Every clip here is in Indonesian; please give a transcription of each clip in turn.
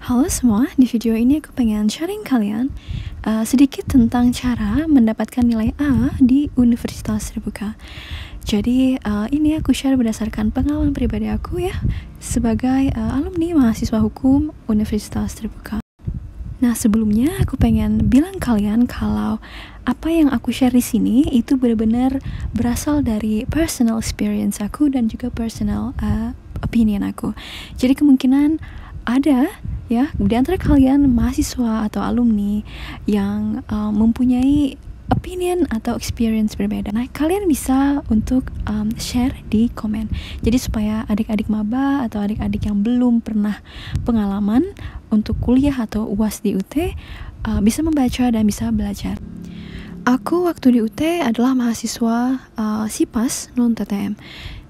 Halo semua, di video ini aku pengen sharing kalian sedikit tentang cara mendapatkan nilai A di universitas terbuka. Jadi ini aku share berdasarkan pengalaman pribadi aku ya, sebagai alumni mahasiswa hukum universitas terbuka. Nah, sebelumnya aku pengen bilang kalian kalau apa yang aku share di sini itu benar-benar berasal dari personal experience aku dan juga personal opinion aku. Jadi kemungkinan ada ya di antara kalian mahasiswa atau alumni yang mempunyai opinion atau experience berbeda. Nah, kalian bisa untuk share di komen. Jadi supaya adik-adik maba atau adik-adik yang belum pernah pengalaman untuk kuliah atau UAS di UT bisa membaca dan bisa belajar. Aku waktu di UT adalah mahasiswa SIPAS non TTM.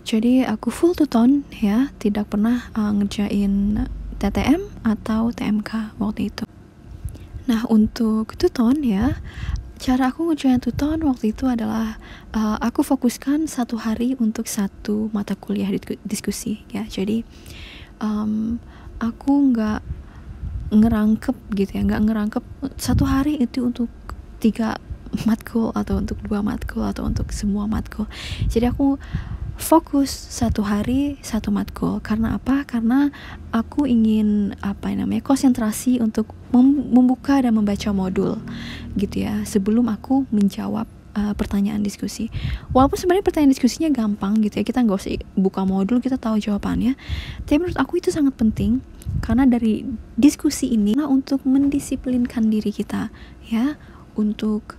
Jadi aku full tuton ya, tidak pernah ngerjain TTM atau TMK waktu itu. Nah, untuk tuton ya, cara aku ngerjain tuton waktu itu adalah aku fokuskan satu hari untuk satu mata kuliah diskusi ya. Jadi aku nggak ngerangkep gitu ya, nggak ngerangkep satu hari itu untuk 3 matkul atau untuk 2 matkul atau untuk semua matkul. Jadi aku fokus satu hari satu matkul. Karena apa? Karena aku ingin konsentrasi untuk membuka dan membaca modul gitu ya, sebelum aku menjawab pertanyaan diskusi. Walaupun sebenarnya pertanyaan diskusinya gampang gitu ya, kita nggak usah buka modul, kita tahu jawabannya. Tapi menurut aku itu sangat penting karena dari diskusi ini untuk mendisiplinkan diri kita ya, untuk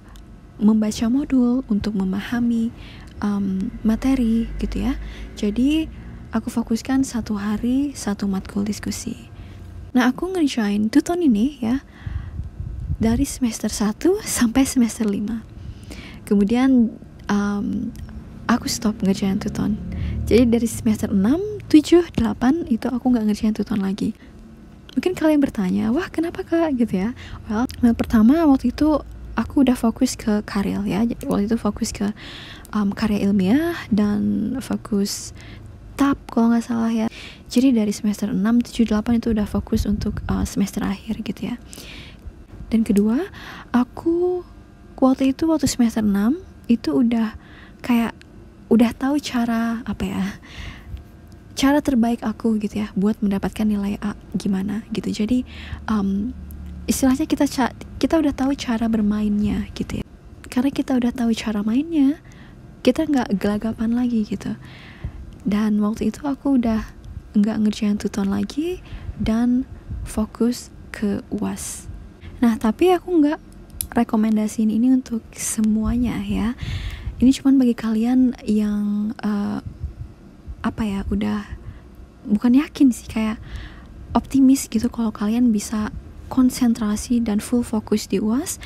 membaca modul, untuk memahami materi gitu ya. Jadi aku fokuskan satu hari satu matkul diskusi. Nah, aku ngerjain tuton ini ya dari semester 1 sampai semester 5. Kemudian aku stop ngerjain tuton. Jadi dari semester 6, 7, 8 itu aku gak ngerjain tuton lagi. Mungkin kalian bertanya, wah kenapa kak gitu ya. Well, pertama waktu itu aku udah fokus ke karya ya. Waktu itu fokus ke karya ilmiah dan fokus TAP kalau nggak salah ya. Jadi dari semester 6, 7, 8 itu udah fokus untuk semester akhir gitu ya. Dan kedua, aku waktu semester 6 itu udah tahu cara cara terbaik aku gitu ya buat mendapatkan nilai A gimana gitu. Jadi istilahnya kita udah tahu cara bermainnya gitu ya. Karena kita udah tahu cara mainnya, kita nggak gelagapan lagi gitu. Dan waktu itu aku udah nggak ngerjain tuton lagi dan fokus ke UAS. Nah, tapi aku nggak rekomendasiin ini untuk semuanya ya. Ini cuman bagi kalian yang udah bukan yakin sih, kayak optimis gitu kalau kalian bisa konsentrasi dan full fokus di UAS,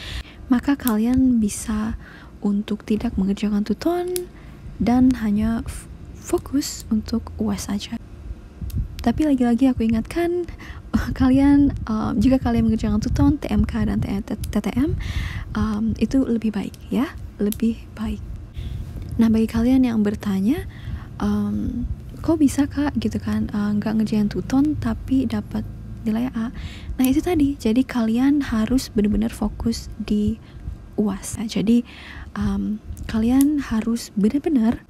maka kalian bisa untuk tidak mengerjakan tuton dan hanya fokus untuk UAS saja. Tapi lagi-lagi aku ingatkan kalian, jika kalian mengerjakan tuton, TMK dan TTM itu lebih baik ya, lebih baik. Nah, bagi kalian yang bertanya, kok bisa kak gitu kan, nggak ngerjain tuton tapi dapat nilai A. Nah, itu tadi, jadi kalian harus benar-benar fokus di UAS. Nah, jadi kalian harus benar-benar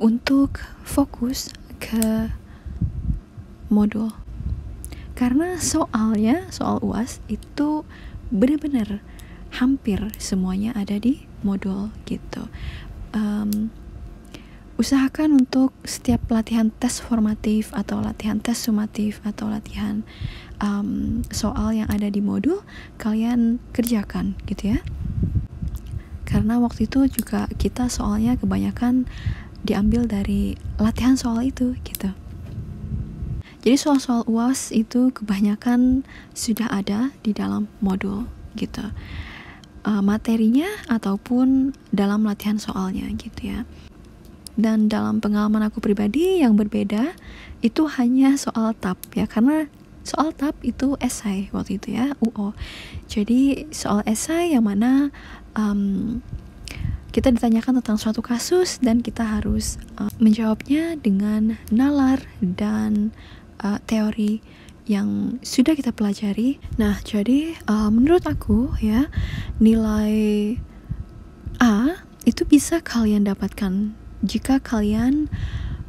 untuk fokus ke modul. Karena soal UAS itu benar-benar hampir semuanya ada di modul gitu. Usahakan untuk setiap latihan tes formatif atau latihan tes sumatif atau latihan soal yang ada di modul kalian kerjakan gitu ya. Karena waktu itu juga kita soalnya kebanyakan diambil dari latihan soal itu gitu. Jadi soal-soal UAS itu kebanyakan sudah ada di dalam modul gitu, materinya ataupun dalam latihan soalnya gitu ya. Dan dalam pengalaman aku pribadi yang berbeda itu hanya soal TAP ya, karena soal TAP itu esai waktu itu ya, UO. Jadi soal esai yang mana kita ditanyakan tentang suatu kasus dan kita harus menjawabnya dengan nalar dan teori yang sudah kita pelajari. Nah, jadi menurut aku ya, nilai A itu bisa kalian dapatkan jika kalian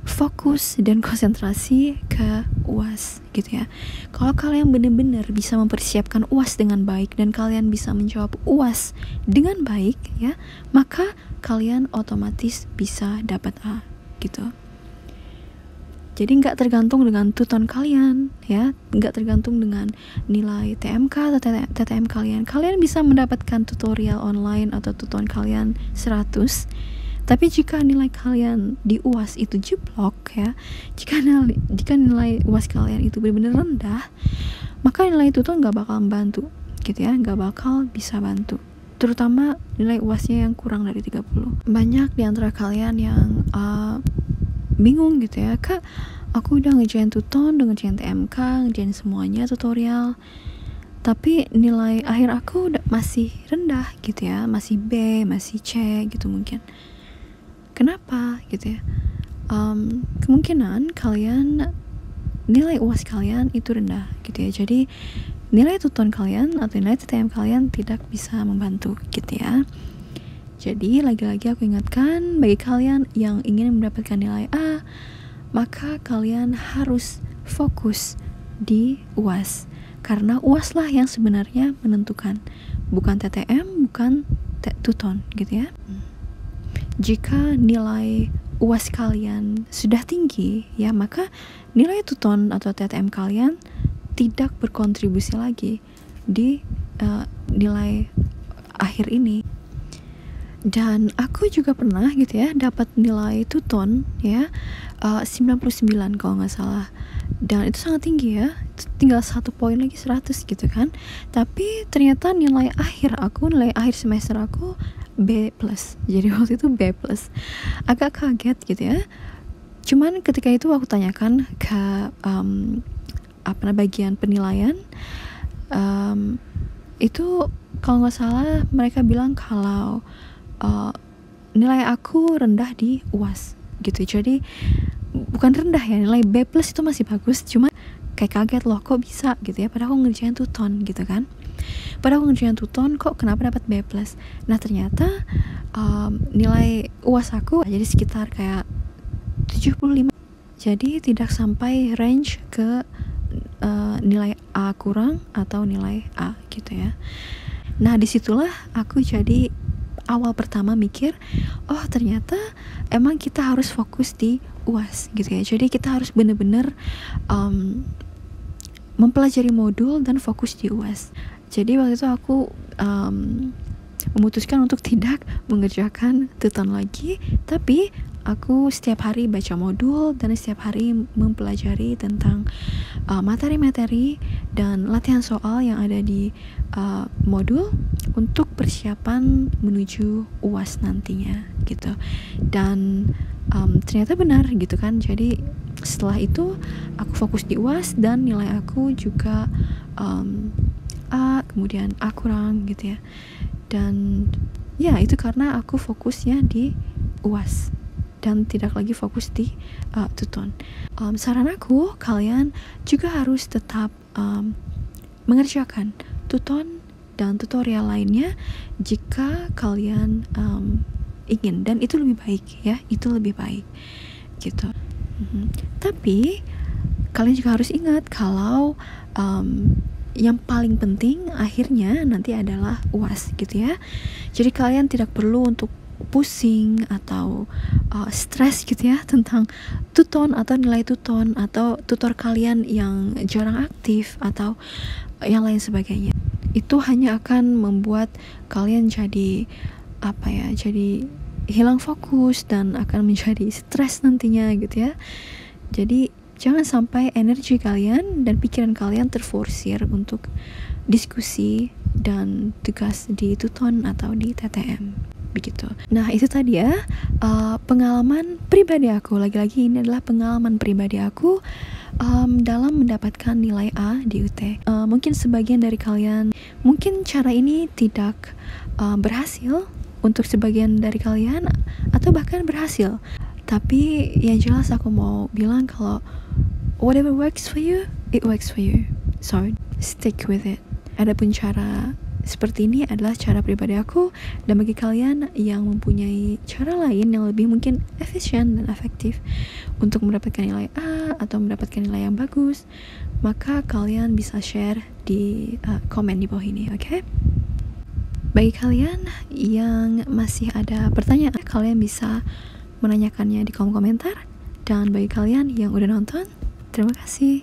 fokus dan konsentrasi ke UAS gitu ya. Kalau kalian benar-benar bisa mempersiapkan UAS dengan baik dan kalian bisa menjawab UAS dengan baik ya, maka kalian otomatis bisa dapat A gitu. Jadi nggak tergantung dengan tuton kalian ya, nggak tergantung dengan nilai TMK atau TTM kalian. Kalian bisa mendapatkan tutorial online atau tuton kalian 100. Tapi jika nilai kalian di UAS itu jeblok ya, jika nilai UAS kalian itu benar-benar rendah, maka nilai tuton nggak bakal membantu gitu ya, nggak bakal bisa bantu. Terutama nilai UASnya yang kurang dari 30. Banyak di antara kalian yang bingung gitu ya, Kak, aku udah ngerjain tuton, udah ngerjain TMK, ngerjain semuanya tutorial, tapi nilai akhir aku masih rendah gitu ya, masih B, masih C gitu mungkin. Kenapa gitu ya? Kemungkinan kalian nilai UAS kalian itu rendah gitu ya, jadi nilai tuton kalian atau nilai TTM kalian tidak bisa membantu gitu ya. Jadi lagi-lagi aku ingatkan, bagi kalian yang ingin mendapatkan nilai A, maka kalian harus fokus di UAS, karena UAS lah yang sebenarnya menentukan, bukan TTM, bukan tuton gitu ya. Jika nilai UAS kalian sudah tinggi ya, maka nilai tuton atau TTM kalian tidak berkontribusi lagi di nilai akhir ini. Dan aku juga pernah gitu ya dapat nilai tuton ya 99 kalau nggak salah, dan itu sangat tinggi ya, tinggal 1 poin lagi 100 gitu kan. Tapi ternyata nilai akhir semester aku B+, jadi waktu itu B+. Agak kaget gitu ya. Cuman ketika itu aku tanyakan ke bagian penilaian, itu kalau nggak salah mereka bilang kalau nilai aku rendah di UAS gitu. Jadi bukan rendah ya, nilai B+ itu masih bagus, cuma kayak kaget loh kok bisa gitu ya, padahal aku ngerjain tuton gitu kan. Padahal aku ngerjain tuton kok kenapa dapat B+. Nah ternyata nilai UAS aku jadi sekitar kayak 75, jadi tidak sampai range ke nilai A kurang atau nilai A gitu ya. Nah disitulah aku jadi awal pertama mikir, oh ternyata emang kita harus fokus di UAS gitu ya. Jadi kita harus benar-benar mempelajari modul dan fokus di UAS. Jadi waktu itu aku memutuskan untuk tidak mengerjakan tuton lagi, tapi aku setiap hari baca modul dan setiap hari mempelajari tentang materi-materi dan latihan soal yang ada di modul untuk persiapan menuju UAS nantinya gitu. Dan ternyata benar gitu kan. Jadi setelah itu aku fokus di UAS dan nilai aku juga A, kemudian A kurang gitu ya. Dan ya itu karena aku fokusnya di UAS dan tidak lagi fokus di tuton. Saran aku, kalian juga harus tetap mengerjakan tuton dan tutorial lainnya jika kalian ingin, dan itu lebih baik ya, itu lebih baik gitu. Tapi kalian juga harus ingat kalau yang paling penting akhirnya nanti adalah UAS gitu ya. Jadi kalian tidak perlu untuk pusing atau stres gitu ya tentang tuton atau nilai tuton atau tutor kalian yang jarang aktif atau yang lain sebagainya. Itu hanya akan membuat kalian jadi jadi hilang fokus dan akan menjadi stres nantinya gitu ya. Jadi jangan sampai energi kalian dan pikiran kalian terforsir untuk diskusi dan tugas di tuton atau di TTM begitu. Nah itu tadi ya pengalaman pribadi aku. Lagi-lagi ini adalah pengalaman pribadi aku dalam mendapatkan nilai A di UT. Mungkin sebagian dari kalian, mungkin cara ini tidak berhasil untuk sebagian dari kalian, atau bahkan berhasil. Tapi yang jelas aku mau bilang kalau whatever works for you, it works for you, so stick with it. Adapun cara seperti ini adalah cara pribadi aku, dan bagi kalian yang mempunyai cara lain yang lebih mungkin efisien dan efektif untuk mendapatkan nilai A atau mendapatkan nilai yang bagus, maka kalian bisa share di komen di bawah ini, oke? Bagi kalian yang masih ada pertanyaan, kalian bisa menanyakannya di kolom komentar. Dan bagi kalian yang udah nonton, terima kasih.